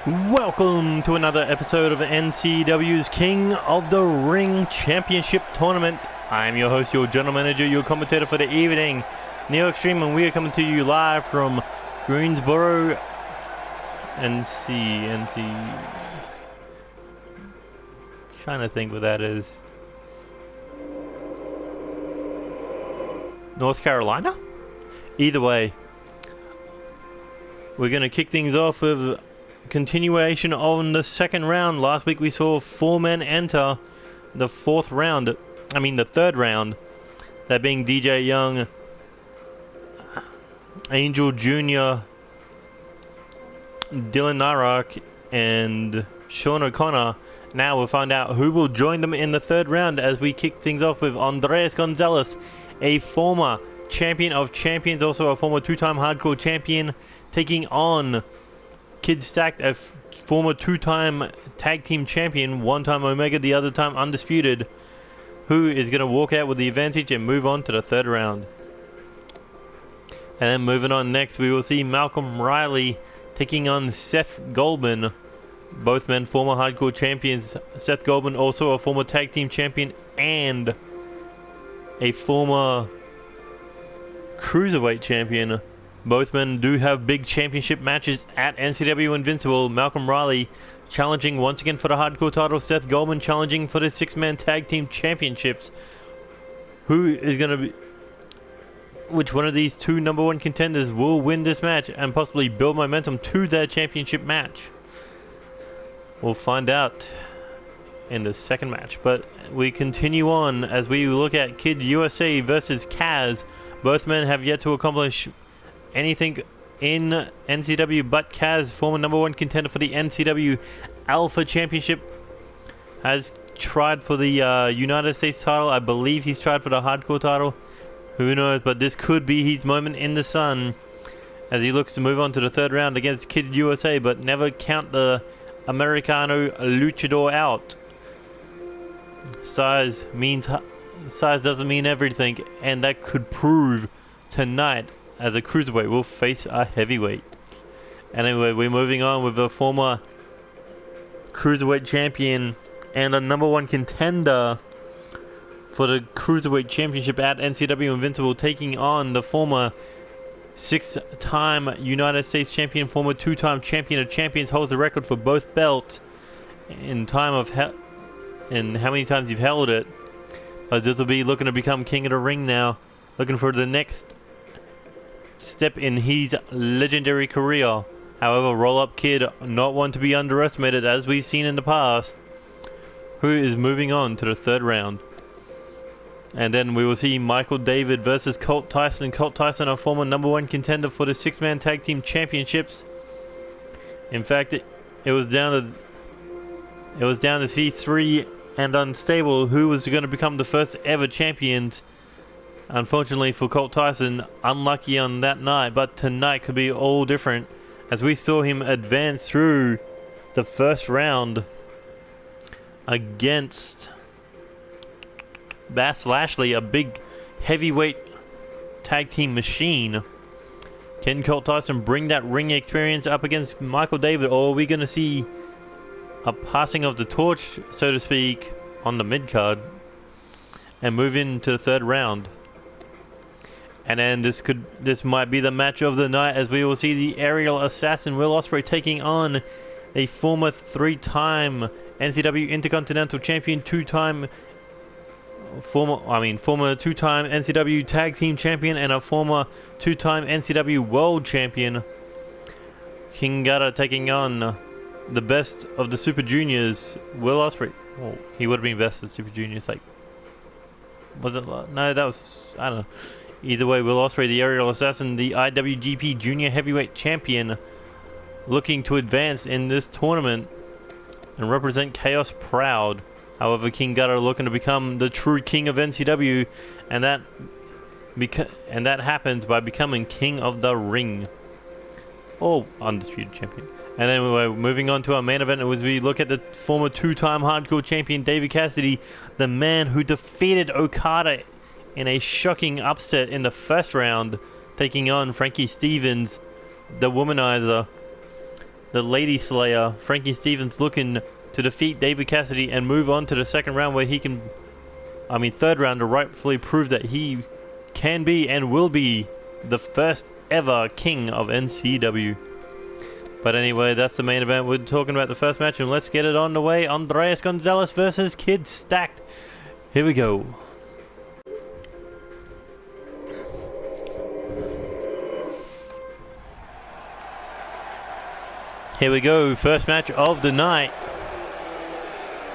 Welcome to another episode of NCW's King of the Ring Championship Tournament. I'm your host, your general manager, your commentator for the evening, Neo Extreme, and we are coming to you live from Greensboro, NC. Trying to think what that is. North Carolina? Either way, we're going to kick things off with continuation on the second round. Last week we saw 4 men enter the third round. That being DJ Young, Angel Jr., Dylan Narak, and Sean O'Connor. Now we'll find out who will join them in the third round as we kick things off with Andreas Gonzales, a former champion of champions, also a former 2-time hardcore champion, taking on Kid Stacked, a former 2-time tag team champion, 1-time Omega, the other time undisputed, who is going to walk out with the advantage and move on to the third round. And then moving on next, we will see Malcolm Riley taking on Seth Goldman. Both men former hardcore champions. Seth Goldman also a former tag team champion and a former cruiserweight champion. Both men do have big championship matches at NCW Invincible. Malcolm Riley challenging once again for the hardcore title. Seth Goldman challenging for the 6-man tag team championships. Who is going to be... Which one of these two number 1 contenders will win this match and possibly build momentum to their championship match? We'll find out in the second match. But we continue on as we look at Kid USA versus Kaz. Both men have yet to accomplish anything in NCW, but Kaz, former number 1 contender for the NCW Alpha Championship, has tried for the United States title. I believe he's tried for the hardcore title. Who knows, but this could be his moment in the sun as he looks to move on to the third round against Kid USA, but never count the Americano Luchador out. Size doesn't mean everything, and that could prove tonight as a cruiserweight will face a heavyweight. Anyway, we're moving on with a former cruiserweight champion and a number 1 contender for the cruiserweight championship at NCW Invincible, taking on the former 6-time United States champion, former 2-time champion of champions, holds the record for both belts in time of and how many times you've held it. Dizzle be looking to become king of the ring now, looking for the next step in his legendary career. However, Roll Up Kid, not one to be underestimated as we've seen in the past, who is moving on to the third round. And then we will see Michael David versus Colt Tyson. Colt Tyson, a former number 1 contender for the 6-man tag team championships. In fact, it was down to C3 and Unstable who was going to become the first ever champions. Unfortunately for Colt Tyson, unlucky on that night, but tonight could be all different as we saw him advance through the first round against Bass Lashley, a big heavyweight tag team machine. Can Colt Tyson bring that ring experience up against Michael David, or are we going to see a passing of the torch, so to speak, on the mid-card and move into the third round? And then this might be the match of the night as we will see the aerial assassin Will Ospreay taking on a former 3-time NCW Intercontinental Champion, former 2-time NCW Tag Team Champion, and a former 2-time NCW World Champion. King Gata taking on the best of the Super Juniors, Will Ospreay. Well, he would have been best of Super Juniors, like, was it? No, that was, I don't know. Either way, Will Ospreay, the aerial assassin, the IWGP Junior Heavyweight Champion, looking to advance in this tournament and represent Chaos proud. However, King Gata looking to become the true king of NCW, and that happens by becoming king of the ring, or undisputed champion. And then we're moving on to our main event as we look at the former 2-time hardcore champion David Cassidy, the man who defeated Okada in a shocking upset in the first round, taking on Frankie Stevens, the Womanizer. the Lady Slayer, Frankie Stevens, looking to defeat David Cassidy and move on to the second round where he can, third round, to rightfully prove that he can be and will be the first ever king of NCW. But anyway, that's the main event. We're talking about the first match, and let's get it on the way. Andreas Gonzales versus Kid Stacked. Here we go. Here we go, first match of the night.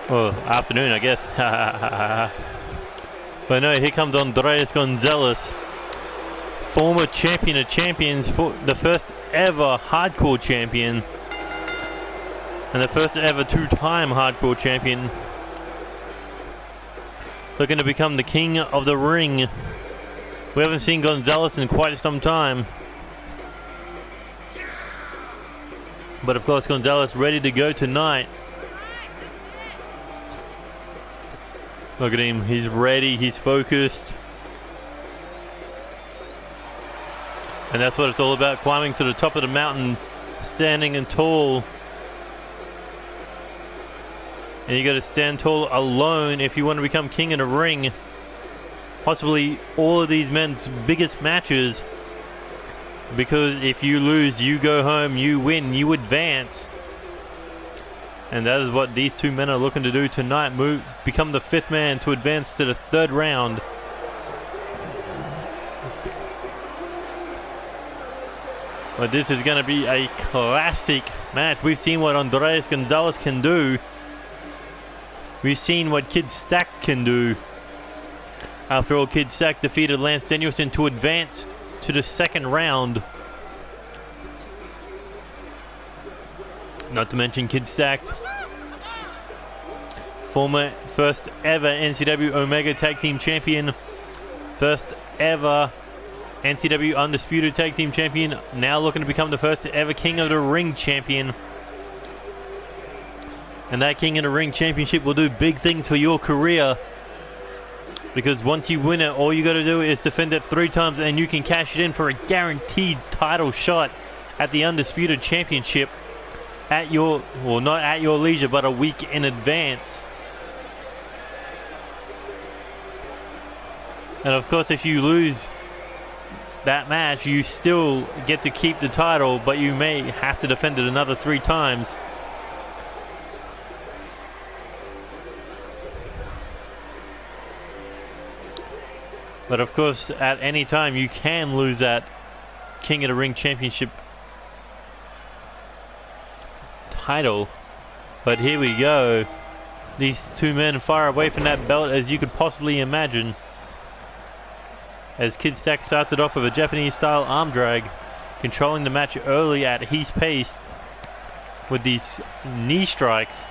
Well, afternoon, I guess. But no, here comes Andreas Gonzales, former champion of champions, for the first ever hardcore champion, and the first ever two-time hardcore champion. Looking to become the king of the ring. We haven't seen Gonzales in quite some time. But of course, Gonzales ready to go tonight. Look at him, he's ready, he's focused. And that's what it's all about, climbing to the top of the mountain, standing and tall. And you got to stand tall alone if you want to become king in the ring. Possibly all of these men's biggest matches. Because if you lose, you go home, you win, you advance. And that is what these two men are looking to do tonight. Become the fifth man to advance to the third round. But this is going to be a classic match. We've seen what Andreas Gonzales can do. We've seen what Kid Stacked can do. After all, Kid Stacked defeated Lance Danielson to advance to the second round. Not to mention Kid Stacked, former first ever NCW Omega Tag Team Champion, first ever NCW Undisputed Tag Team Champion, now looking to become the first ever King of the Ring Champion. And that King of the Ring Championship will do big things for your career. Because once you win it, all you got to do is defend it 3 times and you can cash it in for a guaranteed title shot at the Undisputed Championship at your, well, not at your leisure, but a week in advance. And of course, if you lose that match, you still get to keep the title, but you may have to defend it another 3 times. But of course, at any time, you can lose that King of the Ring Championship title. But here we go. These two men far away from that belt as you could possibly imagine. As Kid Stacked starts it off with a Japanese-style arm drag, controlling the match early at his pace with these knee strikes.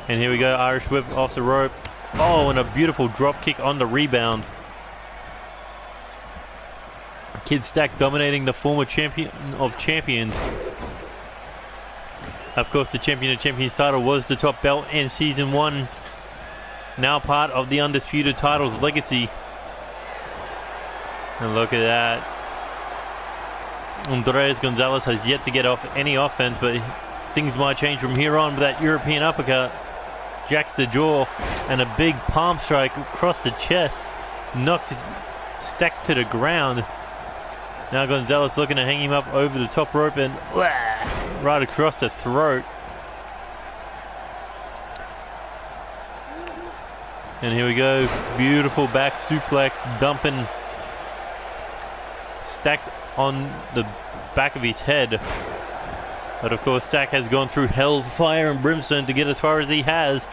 And here we go, Irish whip off the rope. Oh, and a beautiful drop kick on the rebound. Kid Stacked dominating the former champion of champions. Of course, the Champion of Champions title was the top belt in Season 1. Now part of the Undisputed title's legacy. And look at that. Andreas Gonzales has yet to get off any offense, but things might change from here on with that European uppercut. Jacks the jaw and a big palm strike across the chest. Knocks Stacked to the ground. Now Gonzales looking to hang him up over the top rope and right across the throat. And here we go. Beautiful back suplex, dumping Stacked on the back of his head. But of course, Stacked has gone through hell, fire, and brimstone to get as far as he has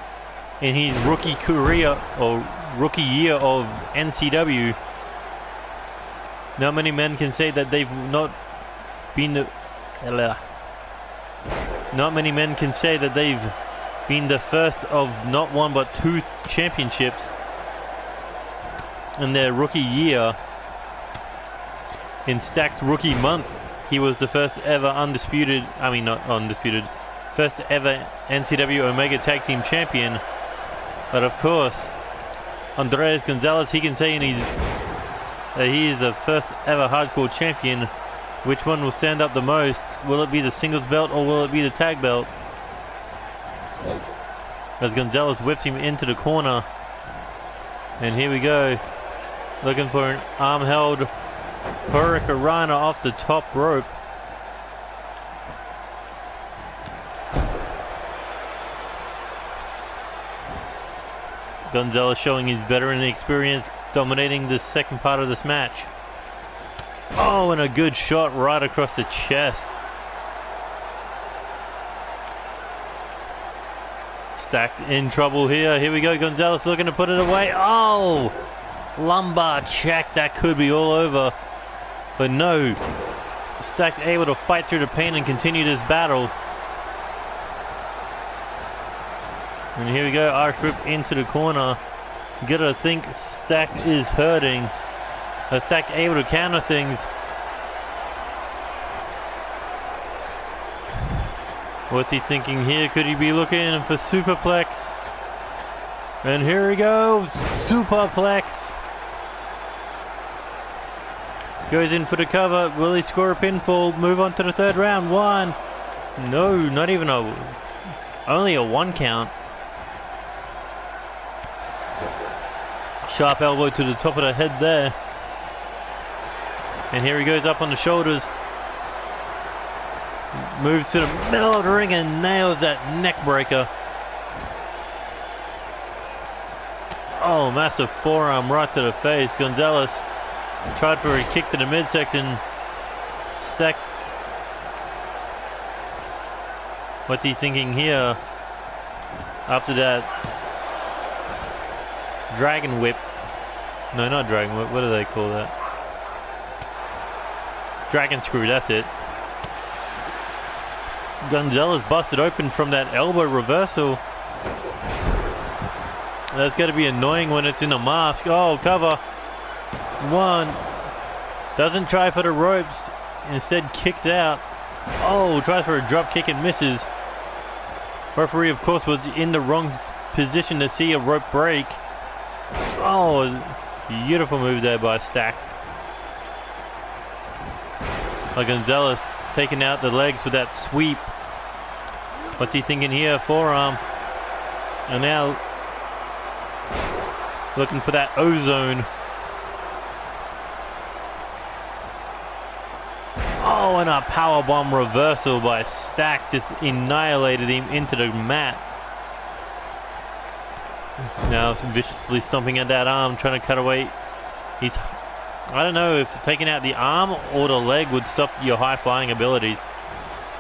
in his rookie career or rookie year of NCW. Not many men can say that they've not been the... Not many men can say that they've been the first of not 1 but 2 championships in their rookie year. In Stacked's rookie month, he was the first ever first ever NCW Omega Tag Team Champion. But of course, Andreas Gonzales, he can say in his that he is the first ever hardcore champion. Which one will stand up the most? Will it be the singles belt or will it be the tag belt? As Gonzales whips him into the corner. And here we go. Looking for an arm-held Hurricane off the top rope. Gonzales showing his veteran experience, dominating the second part of this match. Oh, and a good shot right across the chest. Stacked in trouble here. Here we go. Gonzales looking to put it away. Oh, lumbar check. That could be all over. But no. Stacked able to fight through the pain and continue this battle. And here we go, Irish whip into the corner. Gotta think Stacked is hurting. Stacked able to counter things. What's he thinking here? Could he be looking for superplex? And here he goes, superplex. Goes in for the cover. Will he score a pinfall? Move on to the third round. One. No, not even only a 1 count. Sharp elbow to the top of the head there. And here he goes up on the shoulders. Moves to the middle of the ring and nails that neck breaker. Oh, massive forearm right to the face. Gonzales tried for a kick to the midsection. Stacked. What's he thinking here? After that dragon whip. No, not dragon whip. What do they call that? Dragon screw, that's it. Gonzales busted open from that elbow reversal. That's got to be annoying when it's in a mask. Oh, cover. One. Doesn't try for the ropes. Instead kicks out. Oh, tries for a drop kick and misses. Referee, of course, was in the wrong position to see a rope break. Oh, beautiful move there by Stacked. Gonzales taking out the legs with that sweep. What's he thinking here? Forearm. And now looking for that ozone. Oh, and a powerbomb reversal by Stacked just annihilated him into the mat. Now viciously stomping at that arm, trying to cut away. I don't know if taking out the arm or the leg would stop your high flying abilities.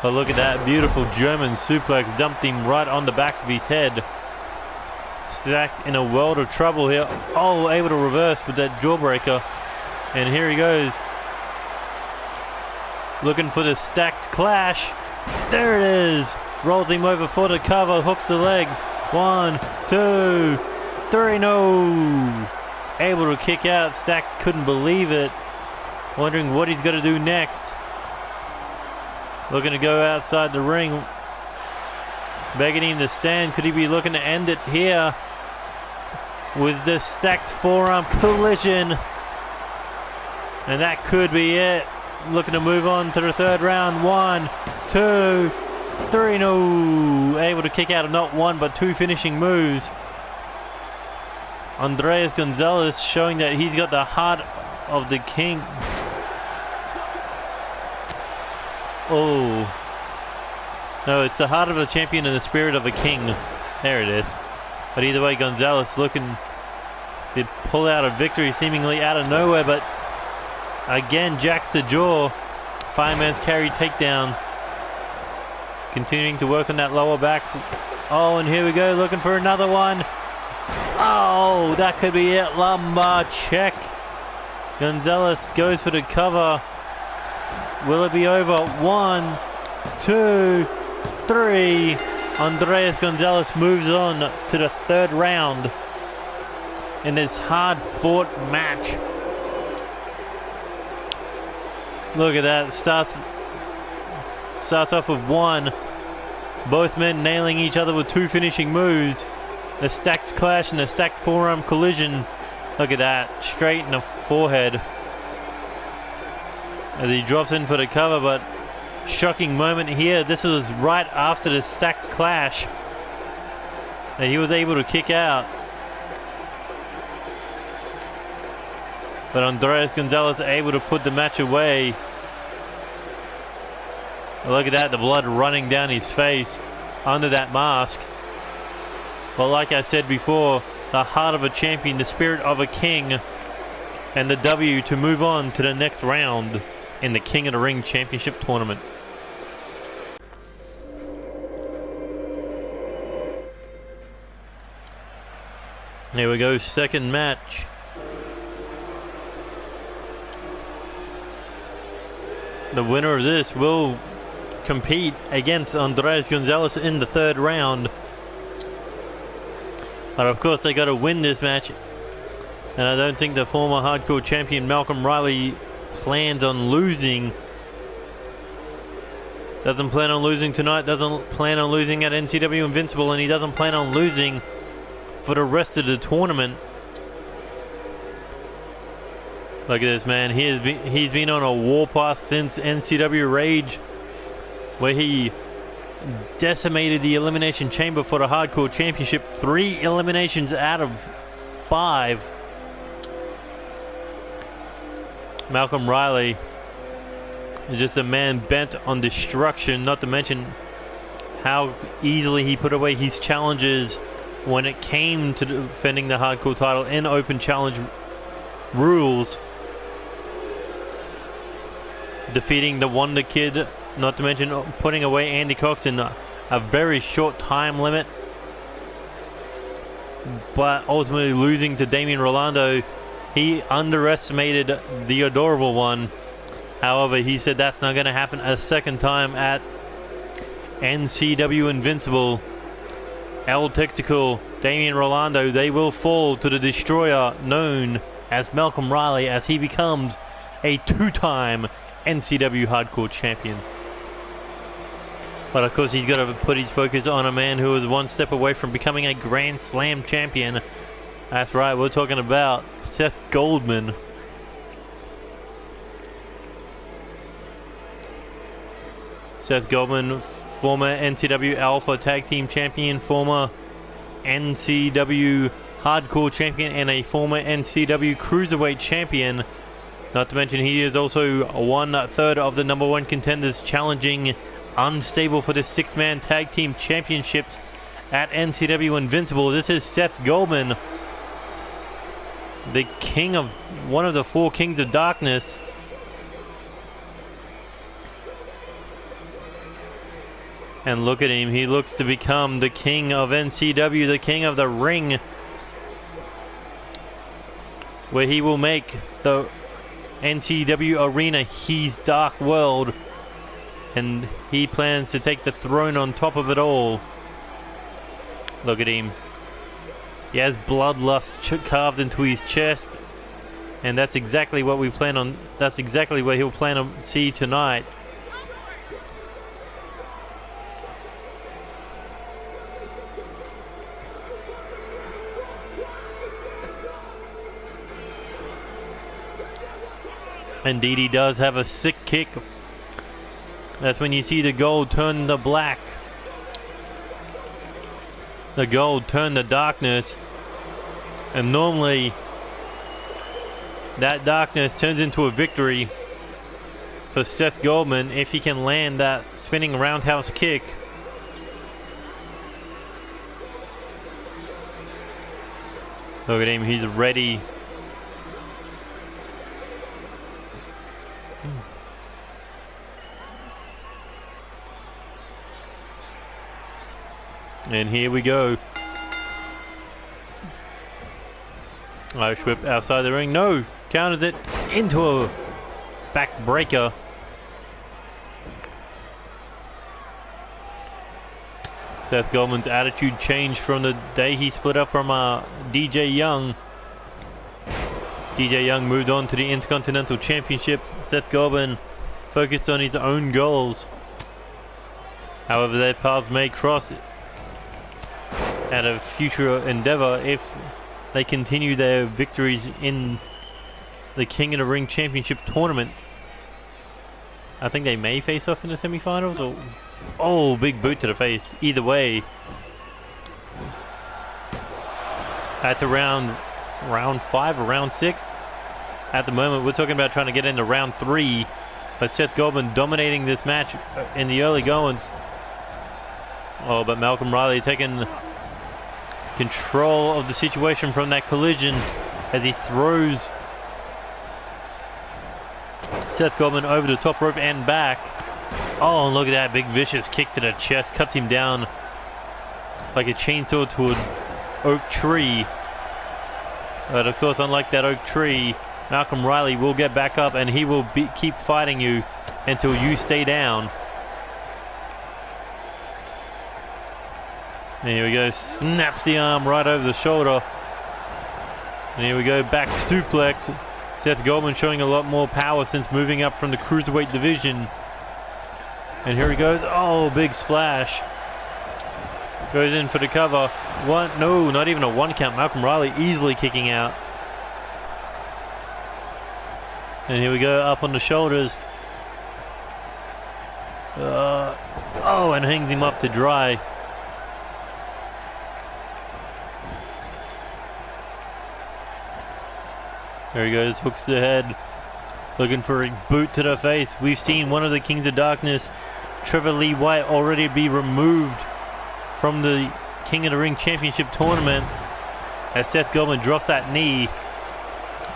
But look at that beautiful German suplex, dumped him right on the back of his head. Stacked in a world of trouble here. Oh, able to reverse with that jawbreaker. And here he goes. Looking for the Stacked clash. There it is. Rolls him over for the cover, hooks the legs. 1, 2, 3, no. Able to kick out. Stacked couldn't believe it. Wondering what he's going to do next. Looking to go outside the ring. Begging him to stand. Could he be looking to end it here? With the Stacked forearm collision. And that could be it. Looking to move on to the third round. 1, 2, 3, no. Able to kick out of not one but two finishing moves. Andreas Gonzales showing that he's got the heart of the king. Oh. No, it's the heart of a champion and the spirit of a king. There it is. But either way, Gonzales looking to pull out a victory seemingly out of nowhere, but again, jacks the jaw. Fireman's carry takedown. Continuing to work on that lower back. Oh, and here we go, looking for another one. Oh, that could be it. Lumbar check. Gonzales goes for the cover. Will it be over? 1, 2, 3. Andreas Gonzales moves on to the third round in this hard-fought match. Look at that. Starts off with one. Both men nailing each other with two finishing moves. The Stacked clash and the Stacked forearm collision. Look at that. Straight in the forehead. As he drops in for the cover, but shocking moment here. This was right after the stacked clash that he was able to kick out. But Andreas Gonzales able to put the match away. Look at that, the blood running down his face under that mask. But like I said before, the heart of a champion, the spirit of a king, and the W to move on to the next round in the King of the Ring Championship tournament. Here we go, second match. The winner of this will compete against Andreas Gonzales in the third round. But of course they got to win this match. And I don't think the former hardcore champion Malcolm Riley plans on losing. Doesn't plan on losing tonight, doesn't plan on losing at NCW Invincible, and he doesn't plan on losing for the rest of the tournament. Look at this man, he's been on a warpath since NCW Rage, where he decimated the Elimination Chamber for the Hardcore Championship. 3 eliminations out of 5. Malcolm Riley is just a man bent on destruction, not to mention how easily he put away his challenges when it came to defending the Hardcore title in open challenge rules. Defeating the Wonder Kid, not to mention putting away Andy Cox in a very short time limit, but ultimately losing to Damian Rolando. He underestimated the Adorable One. However, he said that's not going to happen a second time at NCW Invincible. El Textical, Damian Rolando, they will fall to the destroyer known as Malcolm Riley, as he becomes a 2-time NCW Hardcore Champion. But of course he's got to put his focus on a man who is one step away from becoming a Grand Slam champion. That's right, we're talking about Seth Goldman. Seth Goldman, former NCW Alpha Tag Team Champion, former NCW Hardcore Champion, and a former NCW Cruiserweight Champion. Not to mention he is also 1/3 of the #1 contenders challenging Unstable for the 6-man Tag Team Championships at NCW Invincible. This is Seth Goldman, the king of one of the 4 Kings of Darkness. And look at him, he looks to become the king of NCW, the king of the ring, where he will make the NCW arena his dark world, and he plans to take the throne on top of it all. Look at him. He has bloodlust carved into his chest, and that's exactly what we plan on. That's exactly what he'll plan to see tonight. Indeed, he does have a sick kick. That's when you see the gold turn to black. The gold turn to darkness. And normally, that darkness turns into a victory for Seth Goldman if he can land that spinning roundhouse kick. Look at him, he's ready. And here we go. Irish whip outside the ring. No! Counters it into a backbreaker. Seth Goldman's attitude changed from the day he split up from DJ Young. DJ Young moved on to the Intercontinental Championship. Seth Goldman focused on his own goals. However, their paths may cross at a future endeavor if they continue their victories in the King of the Ring Championship tournament. I think they may face off in the semi-finals. Or oh, big boot to the face. Either way, that's around round 5 or round 6. At the moment, we're talking about trying to get into round 3. But Seth Goldman dominating this match in the early goings. Oh, but Malcolm Riley taking control of the situation from that collision as he throws Seth Goldman over the top rope and back. Oh, and look at that big vicious kick to the chest. Cuts him down like a chainsaw to an oak tree. But of course, unlike that oak tree, Malcolm Riley will get back up and he will keep fighting you until you stay down. And here we go, snaps the arm right over the shoulder. And here we go, back suplex. Seth Goldman showing a lot more power since moving up from the cruiserweight division. And here he goes, oh, big splash. Goes in for the cover. One, no, not even a 1 count. Malcolm Riley easily kicking out. And here we go, up on the shoulders. Oh, and hangs him up to dry. There he goes, hooks the head, looking for a boot to the face. We've seen one of the Kings of Darkness, Trevor Lee White, already be removed from the King of the Ring Championship tournament as Seth Goldman drops that knee.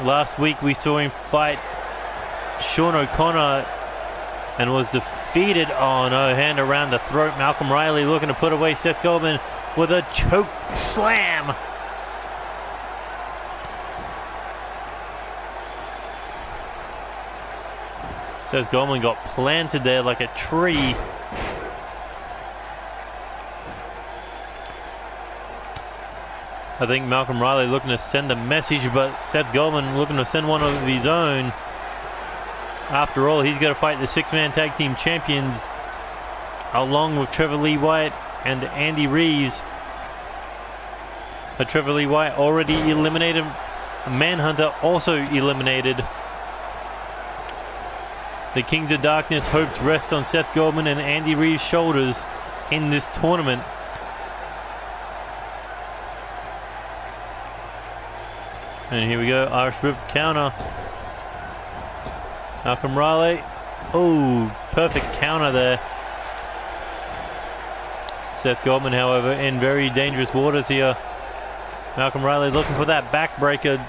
Last week we saw him fight Sean O'Connor and was defeated. Oh no, hand around the throat. Malcolm Riley looking to put away Seth Goldman with a choke slam. Seth Goldman got planted there like a tree. I think Malcolm Riley looking to send a message, but Seth Goldman looking to send one of his own. After all, he's got to fight the 6-man tag team champions along with Trevor Lee White and Andy Reeves. But Trevor Lee White already eliminated. Manhunter also eliminated. The Kings of Darkness hopes rest on Seth Goldman and Andy Reeves' shoulders in this tournament. And here we go, Irish Whip counter. Malcolm Riley. Oh, perfect counter there. Seth Goldman, however, in very dangerous waters here. Malcolm Riley looking for that backbreaker.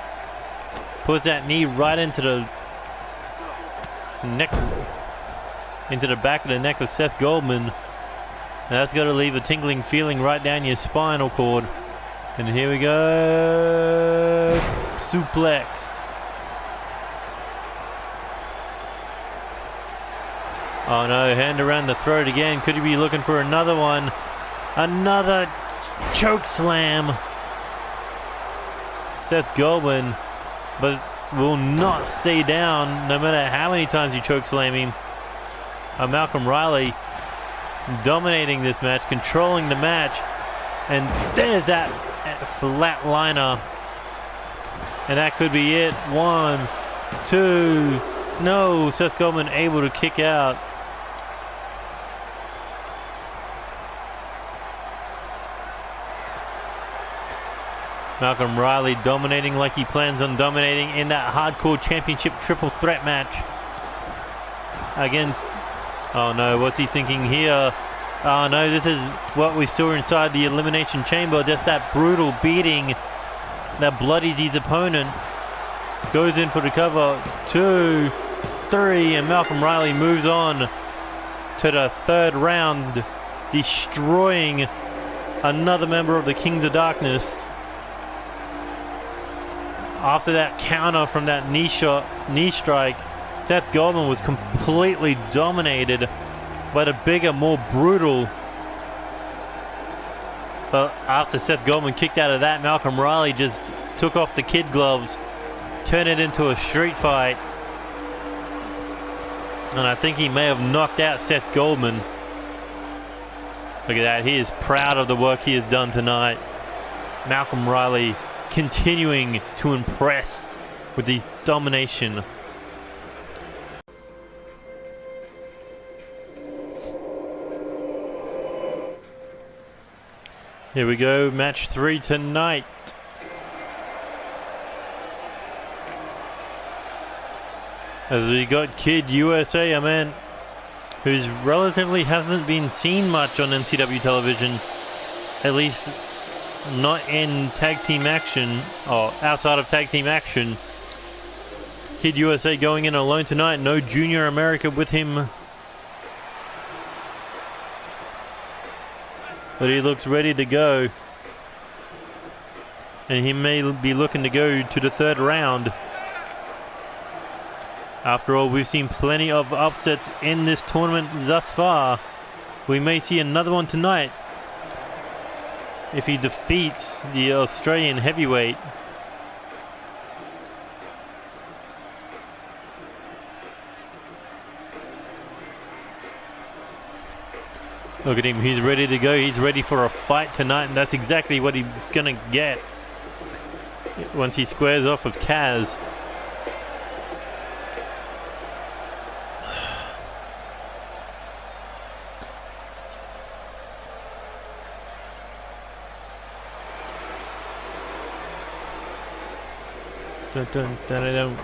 Puts that knee right into the neck, into the back of the neck of Seth Goldman. And that's got to leave a tingling feeling right down your spinal cord. And here we go. Suplex. Oh no, hand around the throat again. Could he be looking for another one? Another choke slam. Seth Goldman, but will not stay down no matter how many times you choke slam him. Malcolm Riley dominating this match, controlling the match. And there's that flat liner. And that could be it. 1, 2. No, Seth Goldman able to kick out. Malcolm Riley dominating like he plans on dominating in that Hardcore Championship triple threat match against... Oh no, what's he thinking here? Oh no, this is what we saw inside the Elimination Chamber. Just that brutal beating that bloodies his opponent. Goes in for the cover. 2, 3, and Malcolm Riley moves on to the 3rd round, destroying another member of the Kings of Darkness. After that counter from that knee strike, Seth Goldman was completely dominated by the bigger, more brutal. But after Seth Goldman kicked out of that, Malcolm Riley just took off the kid gloves, turned it into a street fight. And I think he may have knocked out Seth Goldman. Look at that, he is proud of the work he has done tonight. Malcolm Riley continuing to impress with his domination. Here we go, match 3 tonight. As we got Kid USA, a man who's relatively hasn't been seen much on NCW television, at least not in tag team action, or outside of tag team action. Kid USA going in alone tonight, no Junior America with him. But he looks ready to go. And he may be looking to go to the 3rd round. After all, we've seen plenty of upsets in this tournament thus far. We may see another one tonight if he defeats the Australian heavyweight. Look at him, he's ready to go. He's ready for a fight tonight, and that's exactly what he's going to get once he squares off with Kaz. Dun, dun, dun, dun, dun.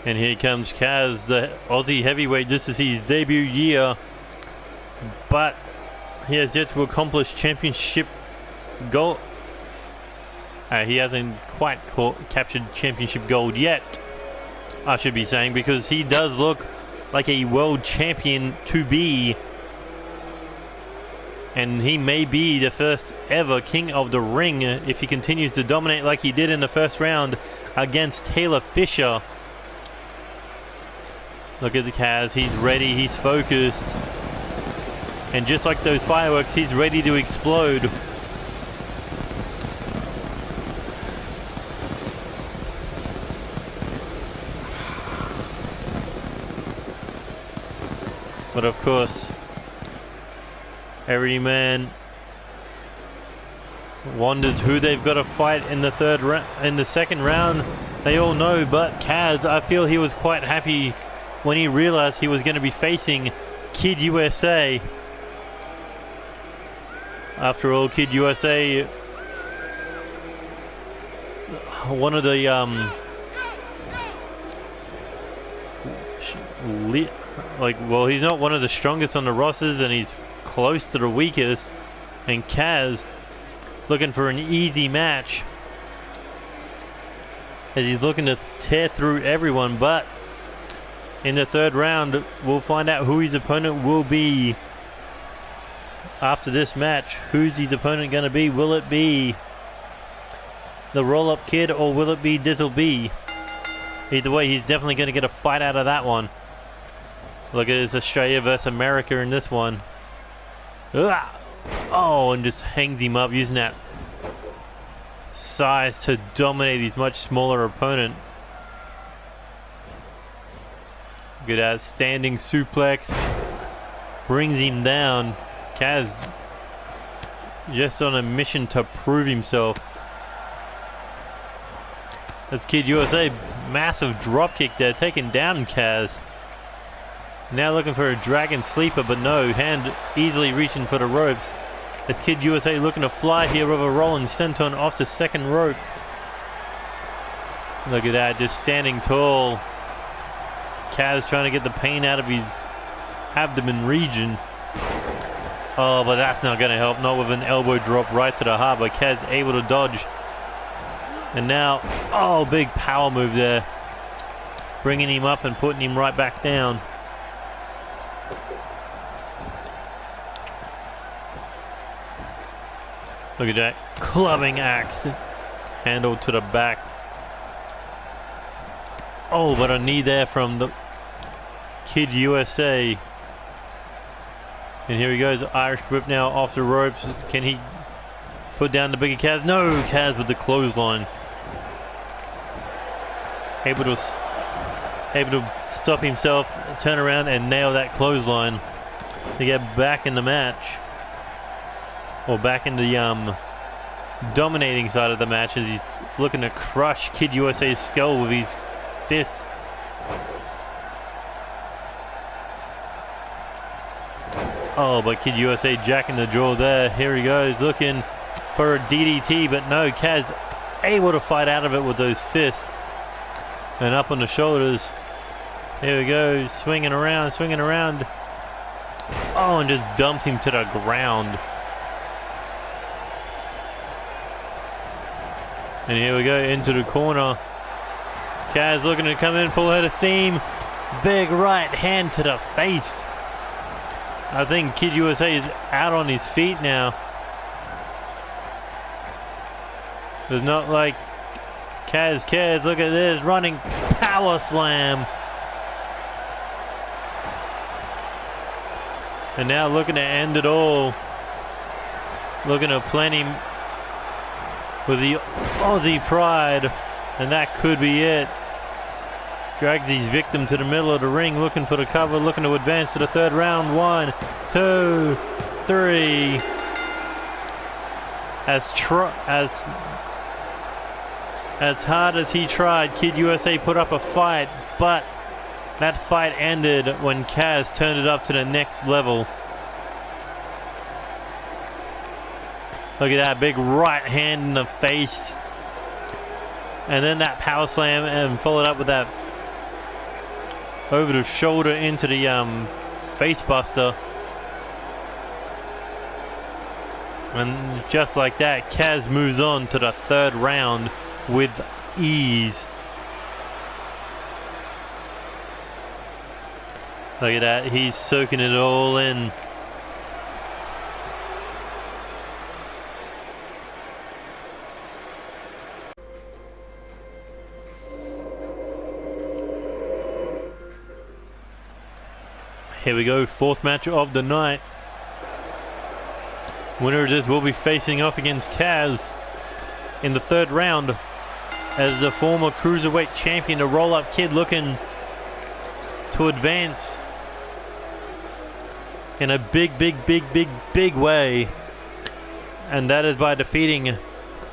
And here comes Kaz, the Aussie heavyweight. This is his debut year, but he has yet to accomplish championship gold. He hasn't quite captured championship gold yet, I should be saying, because he does look like a world champion to be. And he may be the first ever King of the Ring if he continues to dominate like he did in the 1st round against Taylor Fisher. Look at the Kaz, he's ready, he's focused. And just like those fireworks, he's ready to explode. But of course, every man wonders who they've got to fight in the 2nd round. They all know, but Kaz, I feel he was quite happy when he realized he was going to be facing Kid USA. After all, Kid USA, one of the well, he's not one of the strongest on the rosters, and he's close to the weakest. And Kaz looking for an easy match as he's looking to tear through everyone. But in the 3rd round, we'll find out who his opponent will be. After this match, who's his opponent going to be? Will it be the Roll-Up Kid, or will it be Dizzle B? Either way, he's definitely going to get a fight out of that one. Look at his Australia versus America in this one. Oh, and just hangs him up using that size to dominate his much smaller opponent. Good at standing suplex. Brings him down. Kaz just on a mission to prove himself. That's Kid USA. Massive dropkick there, taking down Kaz. Now looking for a dragon sleeper, but no. Hand easily reaching for the ropes. As Kid USA looking to fly here with a rolling senton off the 2nd rope. Look at that, just standing tall. Kaz trying to get the pain out of his abdomen region. Oh, but that's not going to help. Not with an elbow drop right to the heart, but Kaz able to dodge. And now, oh, big power move there. Bringing him up and putting him right back down. Look at that. Clubbing axe. Handled to the back. Oh, but a knee there from the Kid USA. And here he goes. Irish whip now off the ropes. Can he put down the bigger Kaz? No, Kaz with the clothesline. Able to stop himself, turn around and nail that clothesline to get back in the match. Or back in the dominating side of the match as he's looking to crush Kid USA's skull with his fists. Oh, but Kid USA jacking the jaw there. Here he goes, looking for a DDT, but no, Kaz able to fight out of it with those fists. And up on the shoulders. Here we go, swinging around, swinging around. Oh, and just dumped him to the ground. And here we go, into the corner. Kaz looking to come in full head of steam. Big right hand to the face. I think Kid USA is out on his feet now. It's not like Kaz cares. Look at this, running power slam. And now looking to end it all. Looking to plant him with the Aussie pride. And that could be it. Drags his victim to the middle of the ring, looking for the cover, looking to advance to the third round. 1, 2, 3. As hard as he tried, Kid USA put up a fight, but that fight ended when Kaz turned it up to the next level. Look at that big right hand in the face. And then that power slam, and followed up with that over the shoulder into the face buster. And just like that, Kaz moves on to the third round with ease. Look at that, he's soaking it all in. Here we go, fourth match of the night. Winner of this will be facing off against Kaz in the third round as the former cruiserweight champion, the roll-up kid, looking to advance in a big way. And that is by defeating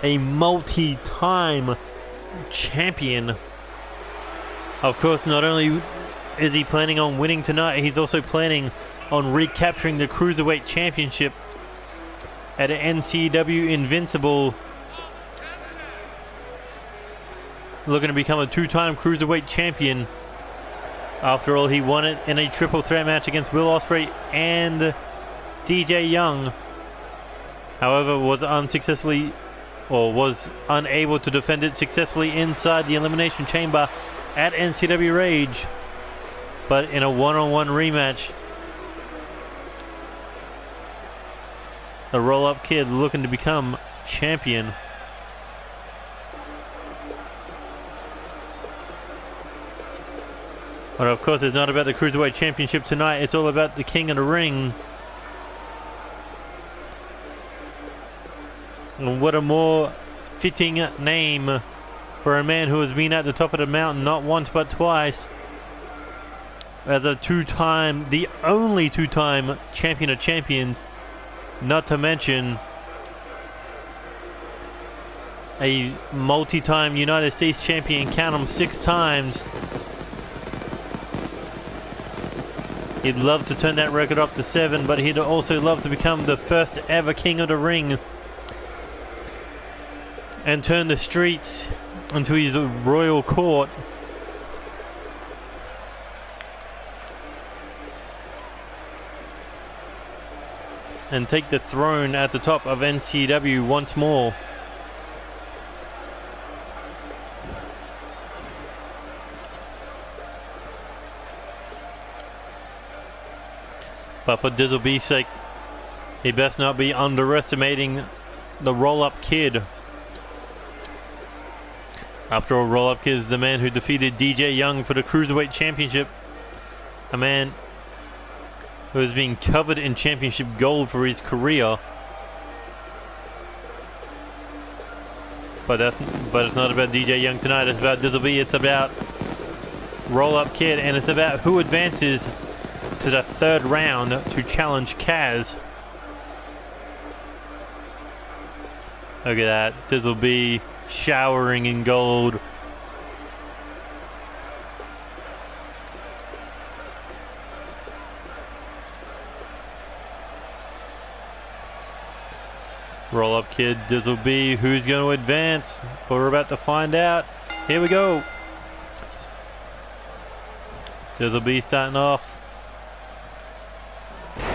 a multi-time champion. Of course, not only is he planning on winning tonight, he's also planning on recapturing the Cruiserweight Championship at an NCW Invincible. Looking to become a two-time Cruiserweight Champion. After all, he won it in a triple threat match against Will Ospreay and DJ Young. However, was unable to defend it successfully inside the Elimination Chamber at NCW Rage. But in a one-on-one rematch, the roll-up kid looking to become champion. But of course, it's not about the Cruiserweight Championship tonight. It's all about the King of the Ring. And what a more fitting name for a man who has been at the top of the mountain not once but twice. As a the only two-time champion of champions, not to mention a multi-time United States champion, count them 6 times. He'd love to turn that record up to 7, but he'd also love to become the first ever King of the Ring and turn the streets into his royal court. And take the throne at the top of NCW once more. But for Dizzle B's sake, he best not be underestimating the roll-up kid. After all, roll-up kid is the man who defeated DJ Young for the Cruiserweight Championship. A man who has been covered in championship gold for his career. But it's not about DJ Young tonight. It's about Dizzle B. It's about roll-up kid, and it's about who advances to the third round to challenge Kaz. Look at that, Dizzle B showering in gold. Roll up kid, Dizzle B, who's going to advance? Well, we're about to find out. Here we go. Dizzle B starting off.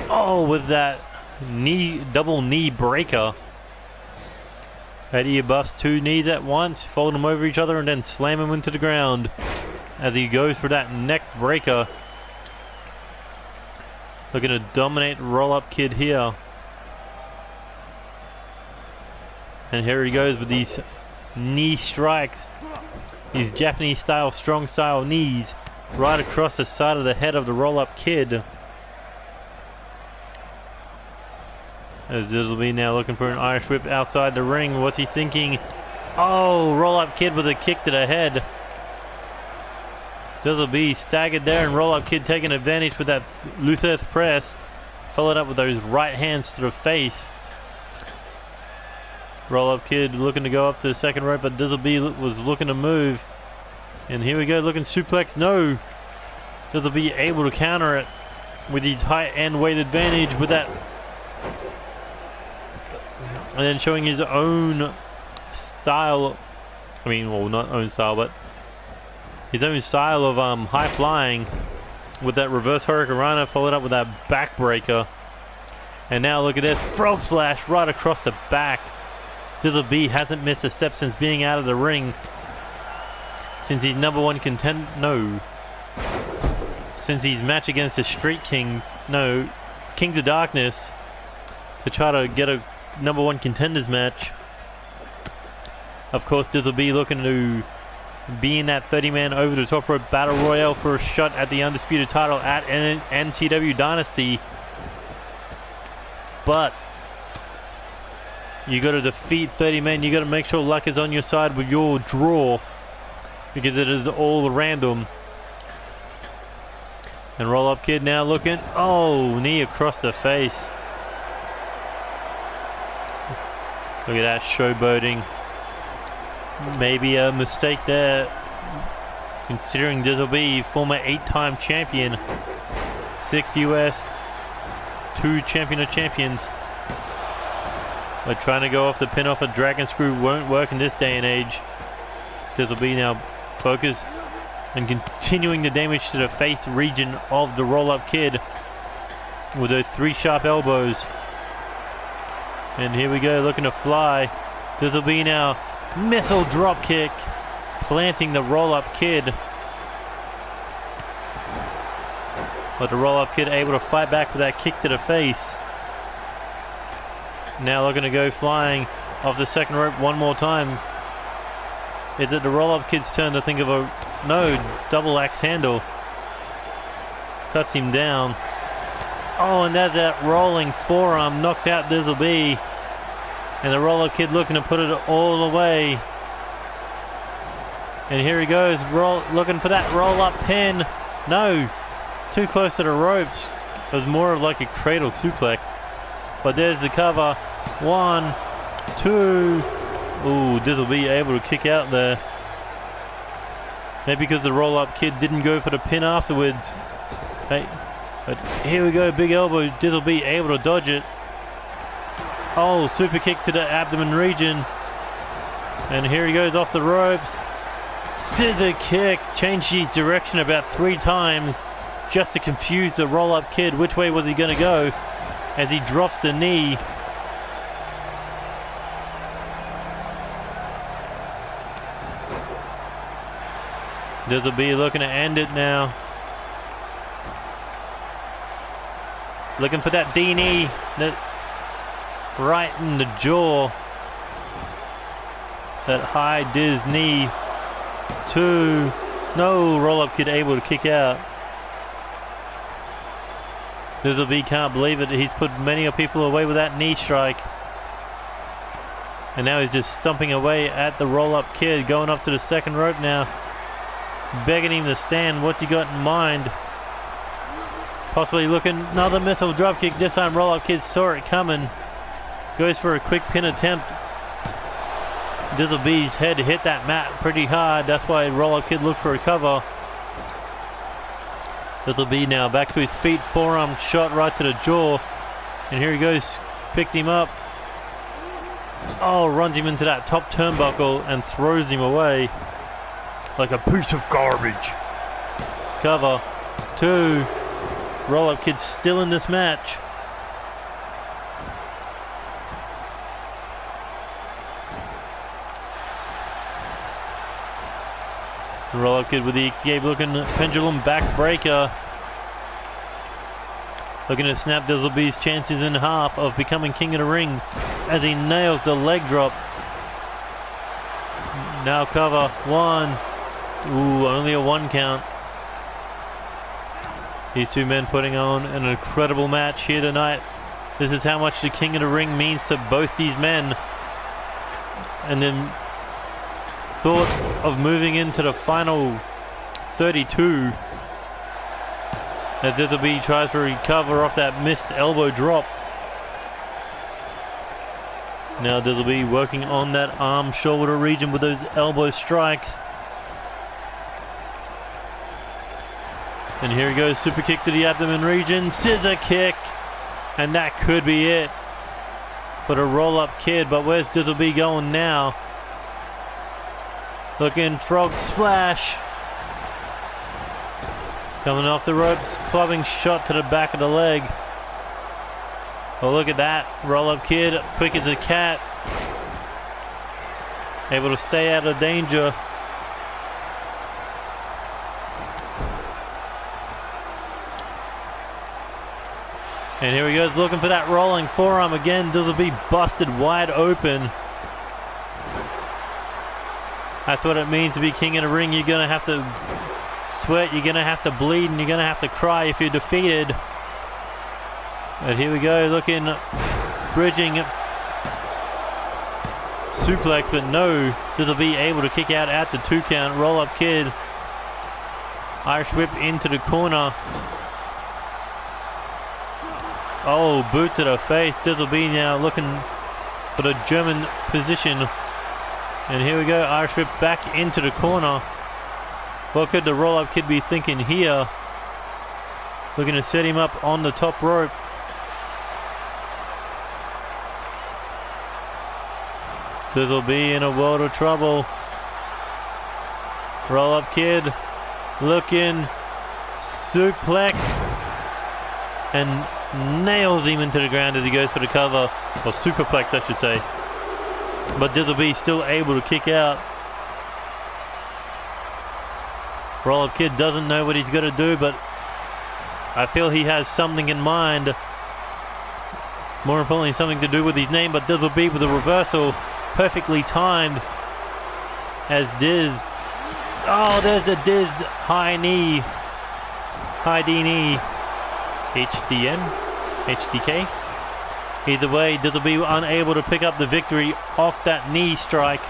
Oh, with that double knee breaker. How do you bust two knees at once, fold them over each other, and then slam them into the ground as he goes for that neck breaker. Looking to dominate roll up kid here. And here he goes with these knee strikes. These Japanese style, strong style knees right across the side of the head of the roll up kid. As Dizzle B now looking for an Irish whip outside the ring. What's he thinking? Oh, roll up kid with a kick to the head. Dizzle B staggered there, and roll up kid taking advantage with that Luther press. Followed up with those right hands to the face. Roll up kid looking to go up to the second rope, but Dizzle B was looking to move. And here we go, looking suplex. No. Dizzle B able to counter it with his height and weight advantage with that. And then showing his own style. I mean, well, not own style, but his own style of high flying with that reverse hurricanrana, followed up with that backbreaker. And now look at this frog splash right across the back. Dizzle B hasn't missed a step since being out of the ring. Since he's #1 contender. No. Since his match against the Street Kings. No. Kings of Darkness. To try to get a #1 contenders match. Of course, Dizzle B looking to be in that 30-man over the top rope battle royale for a shot at the undisputed title at NCW Dynasty. But you got to defeat 30 men. You got to make sure luck is on your side with your draw, because it is all random. And roll up kid now looking. Oh, knee across the face. Look at that showboating. Maybe a mistake there, considering Dizzle B, former 8-time champion, 6 US, 2 champion of champions. But trying to go off the pin off a dragon screw won't work in this day and age. Dizzle B now focused and continuing the damage to the face region of the roll-up kid with those 3 sharp elbows. And here we go, looking to fly. Dizzle B now, missile drop kick, planting the roll-up kid. But the roll-up kid able to fight back with that kick to the face. Now looking to go flying off the second rope one more time. Is it the roll-up kid's turn to think of a... No, double axe handle. Cuts him down. Oh, and that rolling forearm knocks out Dizzle B. And the roll-up kid looking to put it all away. And here he goes, looking for that roll-up pin. No, too close to the ropes. It was more of like a cradle suplex. But there's the cover. 1, 2. Ooh, Dizzle B able to kick out there. Maybe because the roll-up kid didn't go for the pin afterwards. Hey, but here we go, big elbow. Dizzle B able to dodge it. Oh, super kick to the abdomen region. And here he goes off the ropes. Scissor kick. Changed his direction about 3 times just to confuse the roll-up kid. Which way was he going to go as he drops the knee. Dizzle B looking to end it now. Looking for that D knee. Right in the jaw. That high Diz knee. 2. No, roll-up kid able to kick out. Dizzle B can't believe it. He's put many people away with that knee strike. And now he's just stomping away at the roll-up kid. Going up to the second rope now. Begging him to stand. What's he got in mind? Possibly looking. Another missile dropkick. This time roll-up kid saw it coming. Goes for a quick pin attempt. Dizzle B's head hit that mat pretty hard. That's why roll-up kid looked for a cover. Dizzle B now back to his feet. Forearm shot right to the jaw. And here he goes. Picks him up. Oh, runs him into that top turnbuckle and throws him away like a piece of garbage. Cover 2. Roll-up kid still in this match. Roll-up kid with the escape-looking pendulum backbreaker. Looking to snap Dizzle B's chances in half of becoming king of the ring as he nails the leg drop. Now cover 1. Ooh, only a 1 count. These two men putting on an incredible match here tonight. This is how much the king of the ring means to both these men. And then thought of moving into the final 32 as Dizzle B tries to recover off that missed elbow drop. Now Dizzle B working on that arm shoulder region with those elbow strikes. And here he goes, super kick to the abdomen region, scissor kick, and that could be it for the roll-up kid. But where's Dizzle B going now? Looking frog splash. Coming off the ropes, clubbing shot to the back of the leg. Oh, look at that. Roll-up kid, quick as a cat. Able to stay out of danger. And here he goes, looking for that rolling forearm again. Dizzle B busted wide open. That's what it means to be king of the ring. You're going to have to sweat, you're going to have to bleed, and you're going to have to cry if you're defeated. But here we go, looking, bridging suplex, but no, Dizzle B able to kick out at the 2 count. Roll-up kid, Irish whip into the corner. Oh, boot to the face. Dizzle B now looking for the German position. And here we go, Irish whip back into the corner. What could the roll-up kid be thinking here? Looking to set him up on the top rope. Dizzle B in a world of trouble. Roll-up kid looking, suplex, and nails him into the ground as he goes for the cover, or superplex I should say. But Dizzle B still able to kick out. Roll-up kid doesn't know what he's got to do, but I feel he has something in mind. More importantly, something to do with his name, but Dizzle B with a reversal, perfectly timed as Diz. Oh, there's the Diz high knee. High D knee. HDN? HDK? Either way, Dizzle B unable to pick up the victory off that knee strike.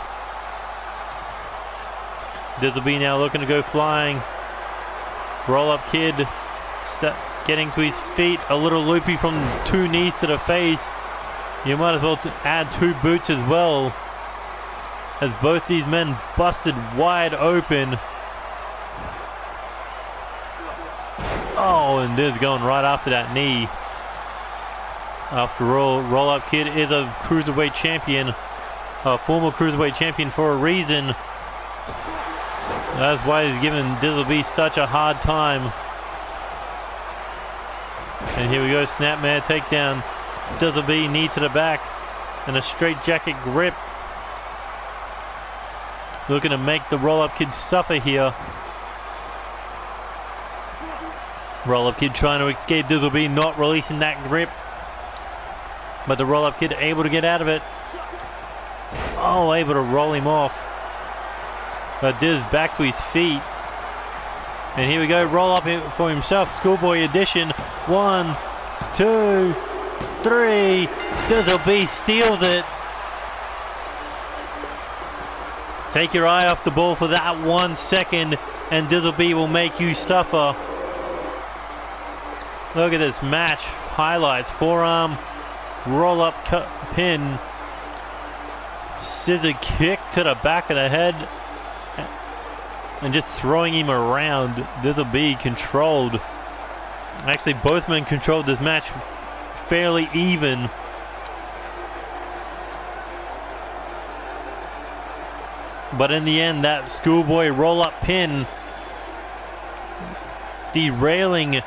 Dizzle B now looking to go flying. Roll-up kid getting to his feet, a little loopy from 2 knees to the face. You might as well add 2 boots as well, as both these men busted wide open. Oh, and Diz going right after that knee. After all, Roll-up kid is a cruiserweight champion, a former cruiserweight champion for a reason. That's why he's giving Dizzle B such a hard time. And here we go, snapmare takedown. Dizzle B knee to the back and a straight jacket grip. Looking to make the roll-up kid suffer here. Roll-up kid trying to escape Dizzle B, not releasing that grip. But the roll-up kid able to get out of it. Oh, able to roll him off. But Diz back to his feet. And here we go, roll up for himself, schoolboy edition. 1, 2, 3. Dizzle B steals it. Take your eye off the ball for that 1 second, and Dizzle B will make you suffer. Look at this match. Highlights, forearm, roll up pin, scissor kick to the back of the head, and just throwing him around. Dizzle B controlled. Actually, both men controlled this match fairly even. But in the end, that schoolboy roll-up pin derailing.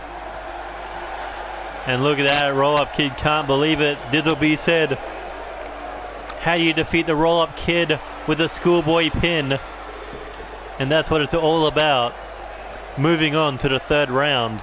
And look at that, roll-up kid can't believe it. Dizzle said, how do you defeat the roll-up kid with a schoolboy pin? And that's what it's all about. Moving on to the third round.